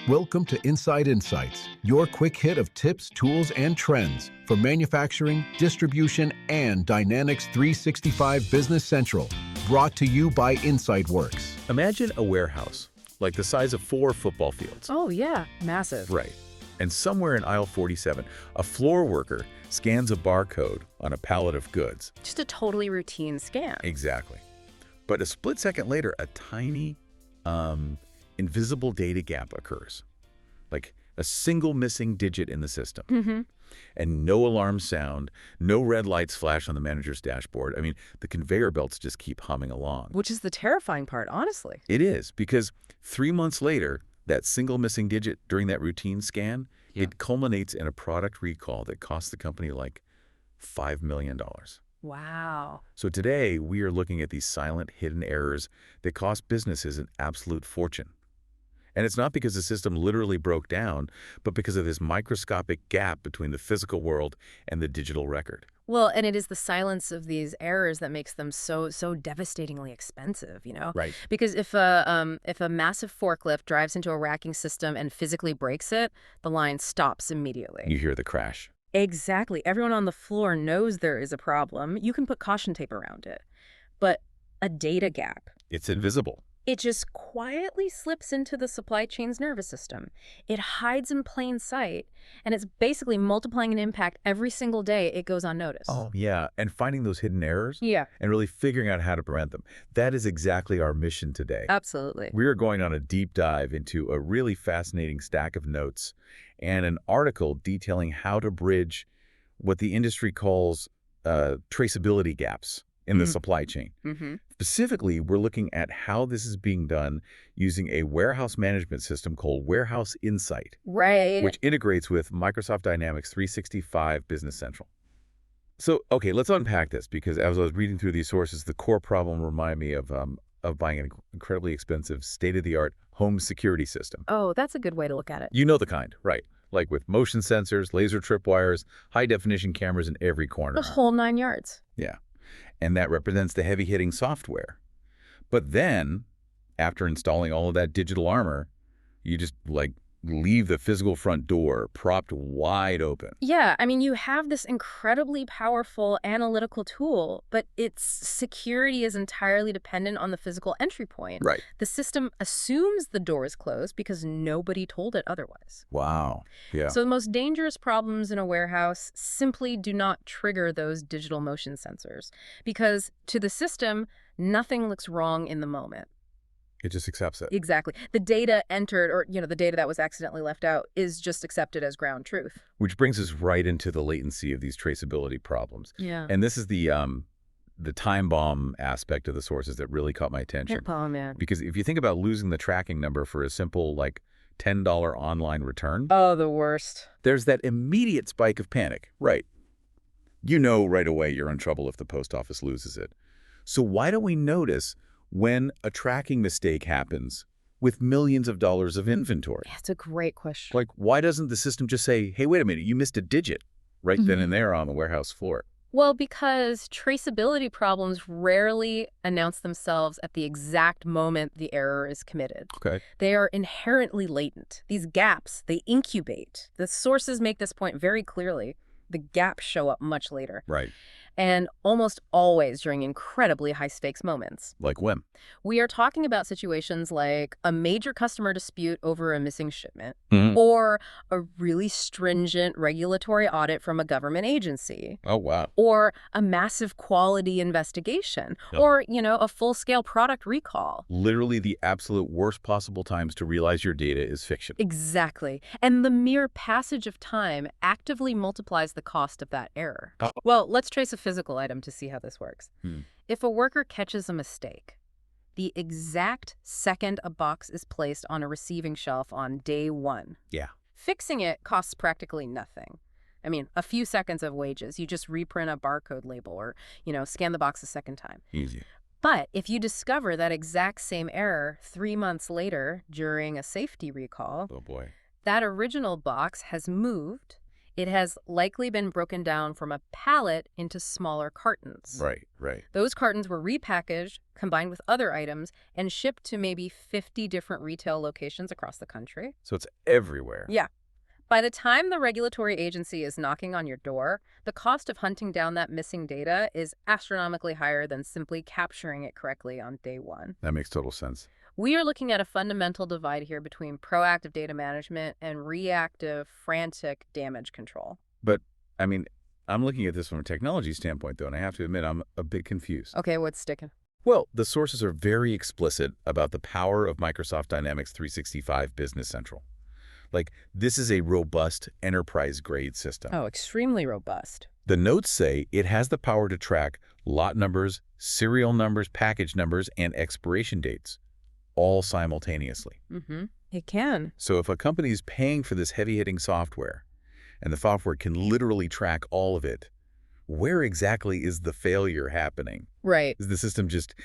Welcome to Inside Insights, your quick hit of tips, tools, and trends for manufacturing, distribution, and Dynamics 365 Business Central, brought to you by InsightWorks. Imagine a warehouse, like the size of 4 football fields. Oh yeah, massive. Right. And somewhere in aisle 47, a floor worker scans a barcode on a pallet of goods. Just a totally routine scan. Exactly. But a split second later, a tiny, invisible data gap occurs. Like a single missing digit in the system. Mm-hmm. And no alarm sound, no red lights flash on the manager's dashboard. I mean, the conveyor belts just keep humming along. Which is the terrifying part, honestly. It is, because 3 months later, that single missing digit during that routine scan, it culminates in a product recall that costs the company like $5 million. Wow. So today, we are looking at these silent, hidden errors that cost businesses an absolute fortune. And it's not because the system literally broke down, but because of this microscopic gap between the physical world and the digital record. Well, and it is the silence of these errors that makes them so devastatingly expensive, you know? Right. Because if a massive forklift drives into a racking system and physically breaks it, the line stops immediately. You hear the crash. Exactly. Everyone on the floor knows there is a problem. You can put caution tape around it. But a data gap, It's invisible. it just quietly slips into the supply chain's nervous system. It hides in plain sight, and it's basically multiplying an impact every single day it goes unnoticed. Oh, yeah. And finding those hidden errors Yeah, and really figuring out how to prevent them. That is exactly our mission today. absolutely. We are going on a deep dive into a really fascinating stack of notes and an article detailing how to bridge what the industry calls traceability gaps in the supply chain. Mm-hmm. Specifically, we're looking at how this is being done using a warehouse management system called Warehouse Insight, Right. which integrates with Microsoft Dynamics 365 Business Central. So, okay, let's unpack this, because as I was reading through these sources, the core problem reminded me of buying an incredibly expensive, state-of-the-art home security system. Oh, that's a good way to look at it. You know the kind, right? Like with motion sensors, laser tripwires, high-definition cameras in every corner. The whole 9 yards. Yeah. And that represents the heavy-hitting software. But then, after installing all of that digital armor, you just, leave the physical front door propped wide open. Yeah, I mean, you have this incredibly powerful analytical tool, but its security is entirely dependent on the physical entry point. Right. The system assumes the door is closed because nobody told it otherwise. Wow. Yeah. So the most dangerous problems in a warehouse simply do not trigger those digital motion sensors because to the system, nothing looks wrong in the moment. It just accepts it. Exactly. The data entered or, the data that was accidentally left out is just accepted as ground truth. Which brings us right into the latency of these traceability problems. Yeah. And this is the time bomb aspect of the sources that really caught my attention. Oh, man. Because if you think about losing the tracking number for a simple, $10 online return, Oh, the worst. there's that immediate spike of panic. Right. You know right away you're in trouble if the post office loses it. So why don't we notice when a tracking mistake happens with millions of dollars of inventory? Yeah, it's a great question. Why doesn't the system just say, hey, wait a minute, you missed a digit right then and there on the warehouse floor? Well, because traceability problems rarely announce themselves at the exact moment the error is committed. Okay. They are inherently latent. These gaps, they incubate. The sources make this point very clearly. The gaps show up much later. Right. And almost always during incredibly high-stakes moments. Like when? We are talking about situations like a major customer dispute over a missing shipment, Mhm. or a really stringent regulatory audit from a government agency, Oh, wow. or a massive quality investigation, Yeah. or, a full-scale product recall. Literally the absolute worst possible times to realize your data is fiction. Exactly. And the mere passage of time actively multiplies the cost of that error. Oh. Well, let's trace a physical item to see how this works. If a worker catches a mistake, the exact second a box is placed on a receiving shelf on day 1, Yeah. fixing it costs practically nothing. I mean, a few seconds of wages. You just reprint a barcode label or, scan the box a second time. Easy. But if you discover that exact same error 3 months later during a safety recall, Oh, boy. that original box has moved, It has likely been broken down from a pallet into smaller cartons. Right, right. Those cartons were repackaged, combined with other items, and shipped to maybe 50 different retail locations across the country. So it's everywhere. Yeah. By the time the regulatory agency is knocking on your door, the cost of hunting down that missing data is astronomically higher than simply capturing it correctly on day one. That makes total sense. We are looking at a fundamental divide here between proactive data management and reactive, frantic damage control. But, I mean, I'm looking at this from a technology standpoint, though, and I have to admit I'm a bit confused. Okay, what's sticking? Well, the sources are very explicit about the power of Microsoft Dynamics 365 Business Central. Like, this is a robust enterprise-grade system. Oh, extremely robust. The notes say it has the power to track lot numbers, serial numbers, package numbers, and expiration dates, all simultaneously. It can. So if a company is paying for this heavy-hitting software, and the software can literally track all of it, where exactly is the failure happening? Right. Is the system just,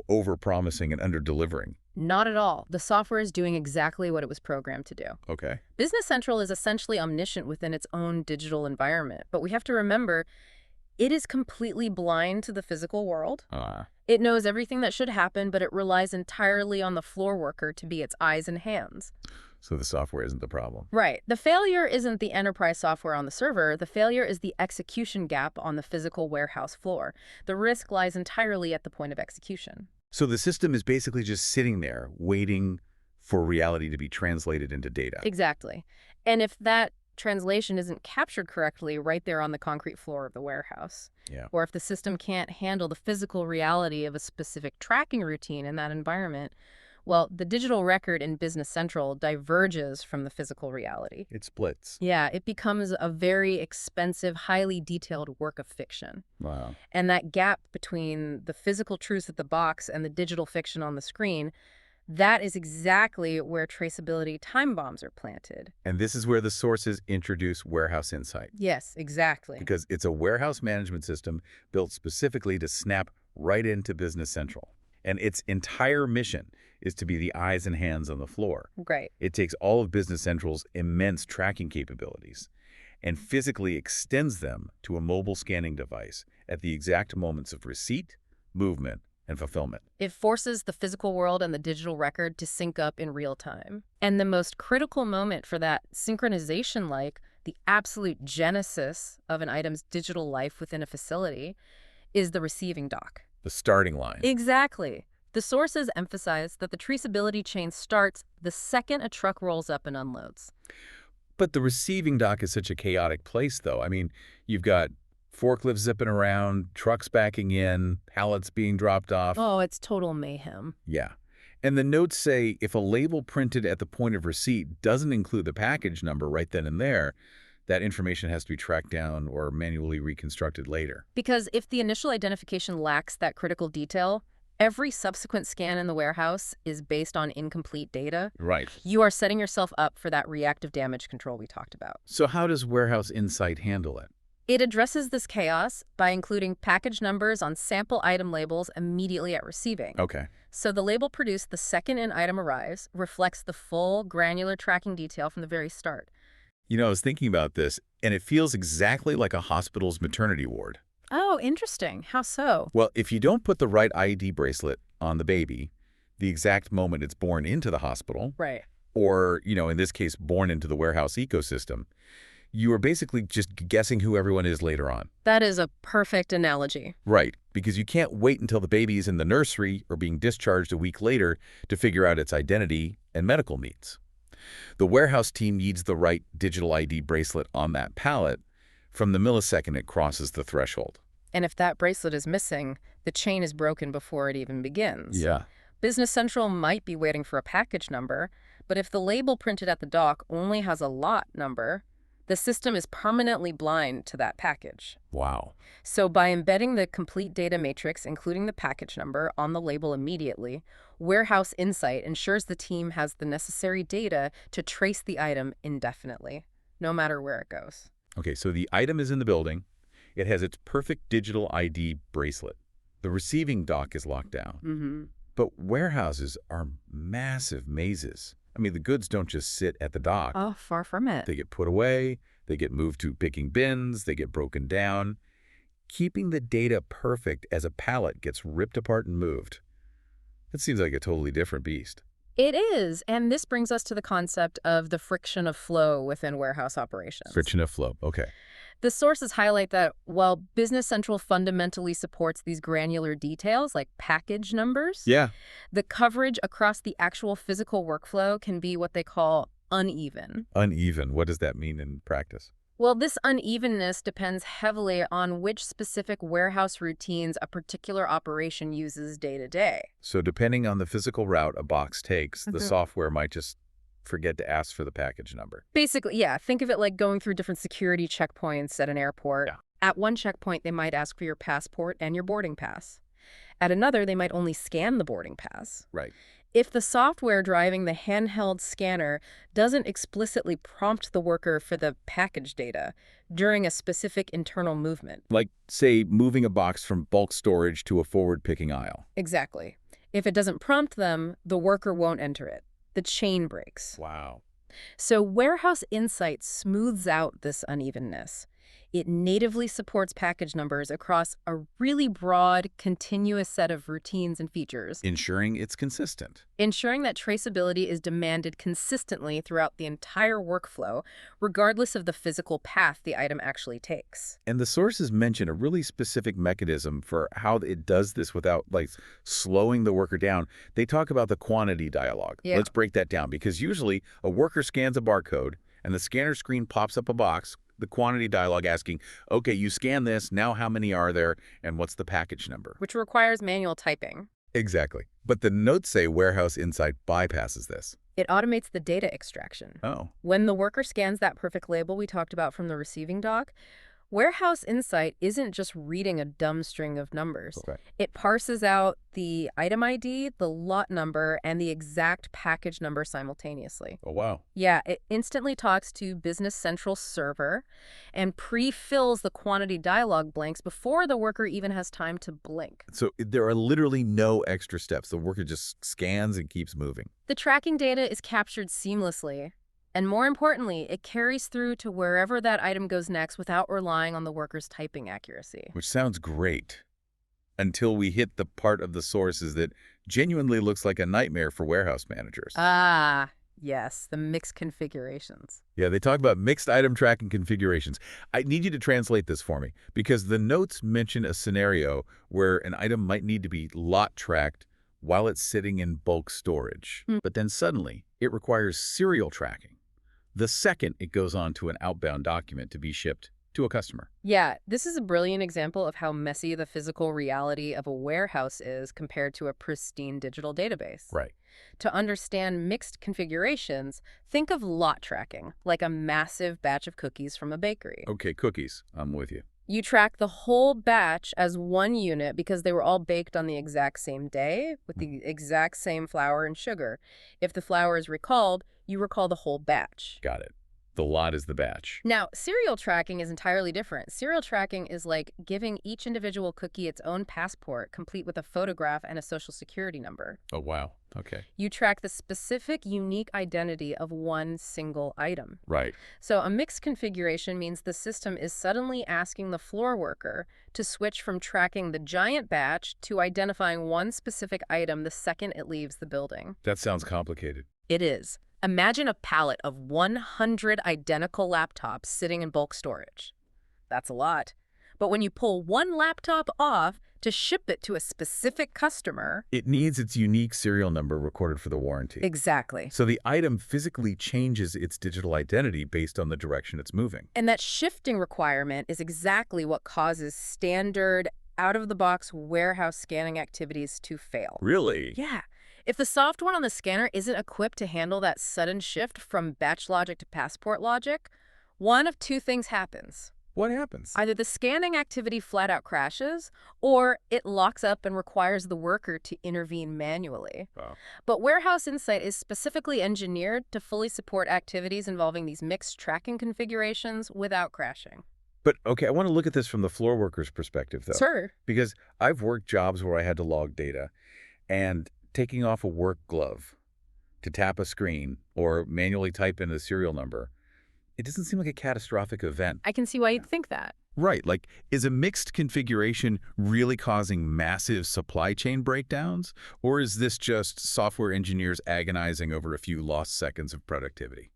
over-promising and under-delivering? Not at all. The software is doing exactly what it was programmed to do. Okay. Business Central is essentially omniscient within its own digital environment, but we have to remember it is completely blind to the physical world. It knows everything that should happen, but it relies entirely on the floor worker to be its eyes and hands. So the software isn't the problem. Right. The failure isn't the enterprise software on the server. The failure is the execution gap on the physical warehouse floor. The risk lies entirely at the point of execution. So the system is basically just sitting there waiting for reality to be translated into data. Exactly. And if that translation isn't captured correctly right there on the concrete floor of the warehouse, or if the system can't handle the physical reality of a specific tracking routine in that environment, well, the digital record in Business Central diverges from the physical reality. It splits. Yeah, it becomes a very expensive, highly detailed work of fiction. Wow. And that gap between the physical truth at the box and the digital fiction on the screen, that is exactly where traceability time bombs are planted. And this is where the sources introduce Warehouse Insight. Yes, exactly. Because it's a warehouse management system built specifically to snap right into Business Central. And its entire mission is to be the eyes and hands on the floor. Great. It takes all of Business Central's immense tracking capabilities and physically extends them to a mobile scanning device at the exact moments of receipt, movement, and fulfillment. It forces the physical world and the digital record to sync up in real time. And the most critical moment for that synchronization, like the absolute genesis of an item's digital life within a facility, is the receiving dock. The starting line. Exactly. The sources emphasize that the traceability chain starts the second a truck rolls up and unloads. But the receiving dock is such a chaotic place, though. I mean, you've got forklifts zipping around, trucks backing in, pallets being dropped off. Oh, it's total mayhem. Yeah. And the notes say if a label printed at the point of receipt doesn't include the package number right then and there, that information has to be tracked down or manually reconstructed later. Because if the initial identification lacks that critical detail, every subsequent scan in the warehouse is based on incomplete data. Right. You are setting yourself up for that reactive damage control we talked about. So how does Warehouse Insight handle it? It addresses this chaos by including package numbers on sample item labels immediately at receiving. Okay. So the label produced the second an item arrives reflects the full granular tracking detail from the very start. I was thinking about this, and it feels exactly like a hospital's maternity ward. Oh, interesting. How so? Well, if you don't put the right ID bracelet on the baby, the exact moment it's born into the hospital, Right. or, in this case, born into the warehouse ecosystem, you are basically just guessing who everyone is later on. That is a perfect analogy. Right, because you can't wait until the baby is in the nursery or being discharged a week later to figure out its identity and medical needs. The warehouse team needs the right digital ID bracelet on that pallet from the millisecond it crosses the threshold. And if that bracelet is missing, the chain is broken before it even begins. Yeah. Business Central might be waiting for a package number, but if the label printed at the dock only has a lot number, the system is permanently blind to that package. Wow. So by embedding the complete data matrix, including the package number, on the label immediately, Warehouse Insight ensures the team has the necessary data to trace the item indefinitely, no matter where it goes. Okay, so the item is in the building. It has its perfect digital ID bracelet. The receiving dock is locked down. But warehouses are massive mazes. I mean, the goods don't just sit at the dock. Oh, far from it. They get put away, They get moved to picking bins, they get broken down. Keeping the data perfect as a pallet gets ripped apart and moved. It seems like a totally different beast. It is, and this brings us to the concept of the friction of flow within warehouse operations. Friction of flow, okay. The sources highlight that while Business Central fundamentally supports these granular details like package numbers, the coverage across the actual physical workflow can be what they call uneven. Uneven, what does that mean in practice? Well, this unevenness depends heavily on which specific warehouse routines a particular operation uses day to day. So depending on the physical route a box takes, the software might just forget to ask for the package number. Basically, yeah, think of it like going through different security checkpoints at an airport. Yeah. At one checkpoint, they might ask for your passport and your boarding pass. At another, they might only scan the boarding pass. Right. If the software driving the handheld scanner doesn't explicitly prompt the worker for the package data during a specific internal movement. Like, say, moving a box from bulk storage to a forward picking aisle. Exactly. If it doesn't prompt them, the worker won't enter it. The chain breaks. Wow. So Warehouse Insights smooths out this unevenness. It natively supports package numbers across a really broad, continuous set of routines and features, Ensuring it's consistent. ensuring that traceability is demanded consistently throughout the entire workflow, regardless of the physical path the item actually takes. And the sources mention a really specific mechanism for how it does this without, like, slowing the worker down. They talk about the quantity dialogue. Yeah. Let's break that down, because usually a worker scans a barcode and the scanner screen pops up a box, the quantity dialogue asking, okay, you scan this, now how many are there, and what's the package number? Which requires manual typing. Exactly. But the notes say Warehouse Insight bypasses this. It automates the data extraction. Oh. When the worker scans that perfect label we talked about from the receiving dock, Warehouse Insight isn't just reading a dumb string of numbers. Okay. It parses out the item ID, the lot number, and the exact package number simultaneously. Oh, wow. Yeah, it instantly talks to Business Central server and pre-fills the quantity dialog blanks before the worker even has time to blink. So there are literally no extra steps. The worker just scans and keeps moving. The tracking data is captured seamlessly. And more importantly, it carries through to wherever that item goes next without relying on the worker's typing accuracy. Which sounds great. Until we hit the part of the sources that genuinely looks like a nightmare for warehouse managers. Ah, yes, the mixed configurations. Yeah, they talk about mixed item tracking configurations. I need you to translate this for me, because the notes mention a scenario where an item might need to be lot tracked while it's sitting in bulk storage. But then suddenly, it requires serial tracking the second it goes on to an outbound document to be shipped to a customer. Yeah, this is a brilliant example of how messy the physical reality of a warehouse is compared to a pristine digital database. Right. To understand mixed configurations, think of lot tracking, like a massive batch of cookies from a bakery. Okay, cookies. I'm with you. You track the whole batch as one unit because they were all baked on the exact same day with the exact same flour and sugar. If the flour is recalled, you recall the whole batch. Got it. The lot is the batch. Now, serial tracking is entirely different. Serial tracking is like giving each individual cookie its own passport, complete with a photograph and a social security number. Oh, wow. Okay. You track the specific, unique identity of one single item. Right. So a mixed configuration means the system is suddenly asking the floor worker to switch from tracking the giant batch to identifying one specific item the second it leaves the building. That sounds complicated. It is. Imagine a pallet of 100 identical laptops sitting in bulk storage. That's a lot. But when you pull one laptop off to ship it to a specific customer... It needs its unique serial number recorded for the warranty. Exactly. So the item physically changes its digital identity based on the direction it's moving. And that shifting requirement is exactly what causes standard, out-of-the-box warehouse scanning activities to fail. Really? Yeah. If the software on the scanner isn't equipped to handle that sudden shift from batch logic to passport logic, one of two things happens. What happens? Either the scanning activity flat out crashes, or it locks up and requires the worker to intervene manually. Wow. But Warehouse Insight is specifically engineered to fully support activities involving these mixed tracking configurations without crashing. But, okay, I want to look at this from the floor worker's perspective, though. Sure. Because I've worked jobs where I had to log data, and taking off a work glove to tap a screen or manually type in a serial number, it doesn't seem like a catastrophic event. I can see why you'd think that. Right, like, is a mixed configuration really causing massive supply chain breakdowns? Or is this just software engineers agonizing over a few lost seconds of productivity?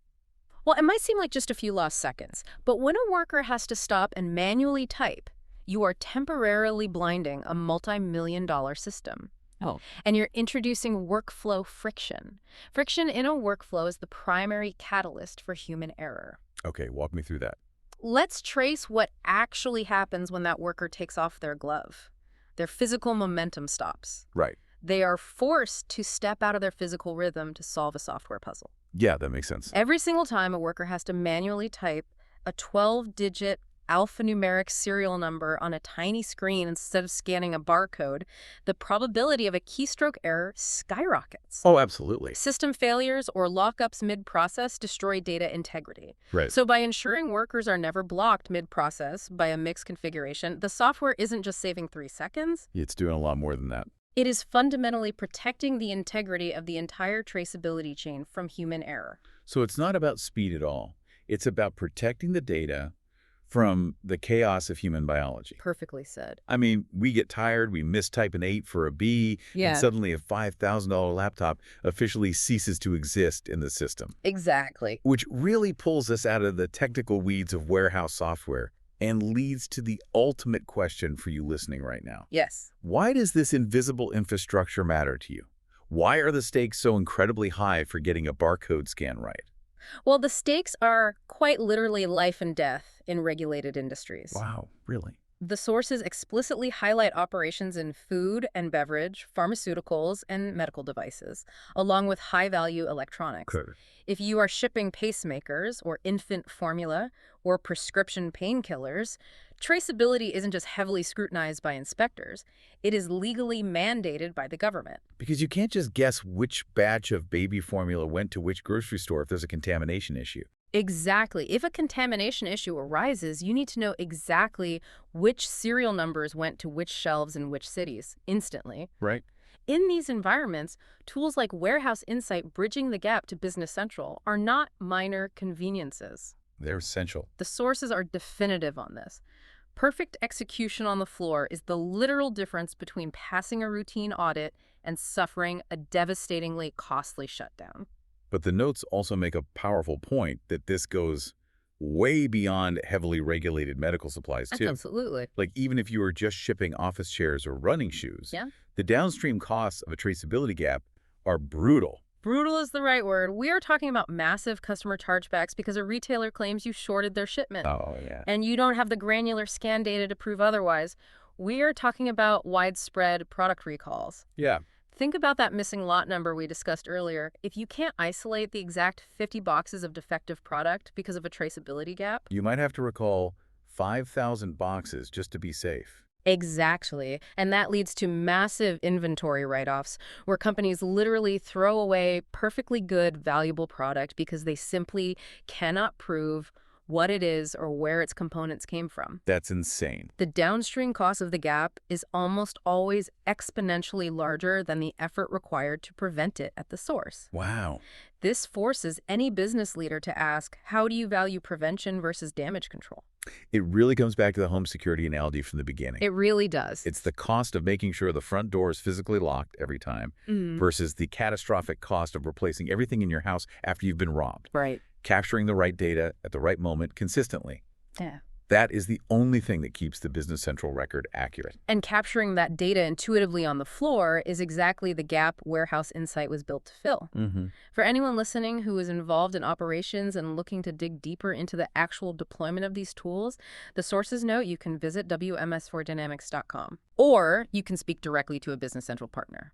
Well, it might seem like just a few lost seconds, but when a worker has to stop and manually type, you are temporarily blinding a multi-million-dollar system. Oh. And you're introducing workflow friction. Friction in a workflow is the primary catalyst for human error. Okay, walk me through that. Let's trace what actually happens when that worker takes off their glove. Their physical momentum stops. Right. They are forced to step out of their physical rhythm to solve a software puzzle. Yeah, that makes sense. Every single time a worker has to manually type a 12-digit alphanumeric serial number on a tiny screen instead of scanning a barcode, the probability of a keystroke error skyrockets. Oh, absolutely. System failures or lockups mid-process destroy data integrity. Right. So by ensuring workers are never blocked mid-process by a mixed configuration, the software isn't just saving 3 seconds. It's doing a lot more than that. It is fundamentally protecting the integrity of the entire traceability chain from human error. So it's not about speed at all. It's about protecting the data from the chaos of human biology. Perfectly said. I mean, we get tired, we mistype an 8 for a B, and suddenly a $5,000 laptop officially ceases to exist in the system. Exactly. Which really pulls us out of the technical weeds of warehouse software and leads to the ultimate question for you listening right now. Yes. Why does this invisible infrastructure matter to you? Why are the stakes so incredibly high for getting a barcode scan right? Well, the stakes are quite literally life and death in regulated industries. Wow, really? The sources explicitly highlight operations in food and beverage, pharmaceuticals, and medical devices, along with high-value electronics. Good. If you are shipping pacemakers or infant formula or prescription painkillers, traceability isn't just heavily scrutinized by inspectors. It is legally mandated by the government. Because you can't just guess which batch of baby formula went to which grocery store if there's a contamination issue. Exactly. If a contamination issue arises, you need to know exactly which serial numbers went to which shelves in which cities instantly. Right. In these environments, tools like Warehouse Insight bridging the gap to Business Central are not minor conveniences. They're essential. The sources are definitive on this. Perfect execution on the floor is the literal difference between passing a routine audit and suffering a devastatingly costly shutdown. But the notes also make a powerful point that this goes way beyond heavily regulated medical supplies, too. Absolutely. Like, even if you are just shipping office chairs or running shoes, the downstream costs of a traceability gap are brutal. Brutal is the right word. We are talking about massive customer chargebacks because a retailer claims you shorted their shipment. Oh, yeah. And you don't have the granular scan data to prove otherwise. We are talking about widespread product recalls. Yeah. Think about that missing lot number we discussed earlier. If you can't isolate the exact 50 boxes of defective product because of a traceability gap, you might have to recall 5,000 boxes just to be safe. Exactly. And that leads to massive inventory write-offs where companies literally throw away perfectly good, valuable product because they simply cannot prove what it is or where its components came from. That's insane. The downstream cost of the gap is almost always exponentially larger than the effort required to prevent it at the source. Wow. This forces any business leader to ask, how do you value prevention versus damage control? It really comes back to the home security analogy from the beginning. It really does. It's the cost of making sure the front door is physically locked every time versus the catastrophic cost of replacing everything in your house after you've been robbed. Right. Capturing the right data at the right moment consistently. Yeah. That is the only thing that keeps the Business Central record accurate. And capturing that data intuitively on the floor is exactly the gap Warehouse Insight was built to fill. For anyone listening who is involved in operations and looking to dig deeper into the actual deployment of these tools, the sources note you can visit WMS4Dynamics.com, or you can speak directly to a Business Central partner.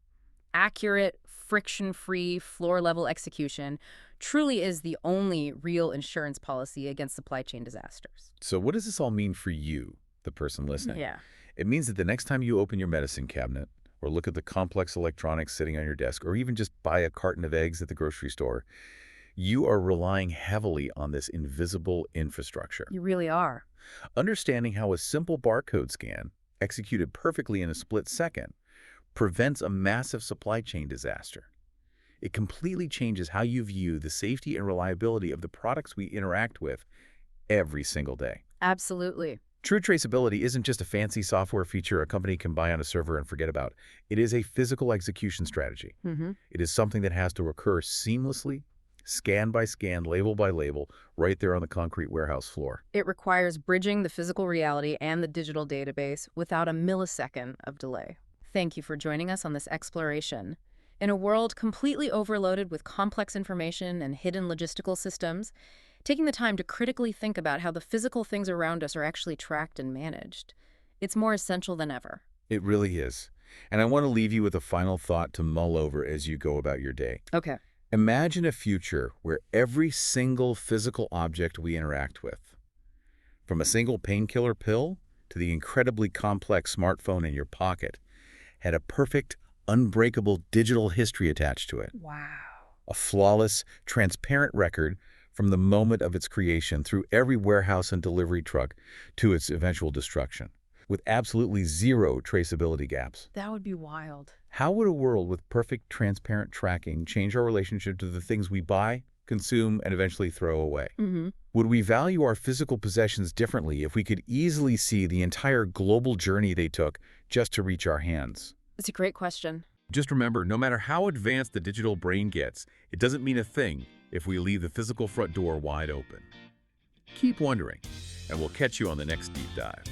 Accurate, friction-free, floor-level execution truly is the only real insurance policy against supply chain disasters. So what does this all mean for you, the person listening? Yeah. It means that the next time you open your medicine cabinet or look at the complex electronics sitting on your desk or even just buy a carton of eggs at the grocery store, you are relying heavily on this invisible infrastructure. You really are. Understanding how a simple barcode scan, executed perfectly in a split second, prevents a massive supply chain disaster. It completely changes how you view the safety and reliability of the products we interact with every single day. Absolutely. True traceability isn't just a fancy software feature a company can buy on a server and forget about. It is a physical execution strategy. It is something that has to occur seamlessly, scan by scan, label by label, right there on the concrete warehouse floor. It requires bridging the physical reality and the digital database without a millisecond of delay. Thank you for joining us on this exploration. In a world completely overloaded with complex information and hidden logistical systems, taking the time to critically think about how the physical things around us are actually tracked and managed, it's more essential than ever. It really is. And I want to leave you with a final thought to mull over as you go about your day. Okay. Imagine a future where every single physical object we interact with, from a single painkiller pill to the incredibly complex smartphone in your pocket, had a perfect, unbreakable digital history attached to it. Wow. A flawless, transparent record from the moment of its creation through every warehouse and delivery truck to its eventual destruction, with absolutely zero traceability gaps. That would be wild. How would a world with perfect, transparent tracking change our relationship to the things we buy, consume, and eventually throw away? Would we value our physical possessions differently if we could easily see the entire global journey they took just to reach our hands? It's a great question. Just remember, no matter how advanced the digital brain gets, it doesn't mean a thing if we leave the physical front door wide open. Keep wondering, and we'll catch you on the next deep dive.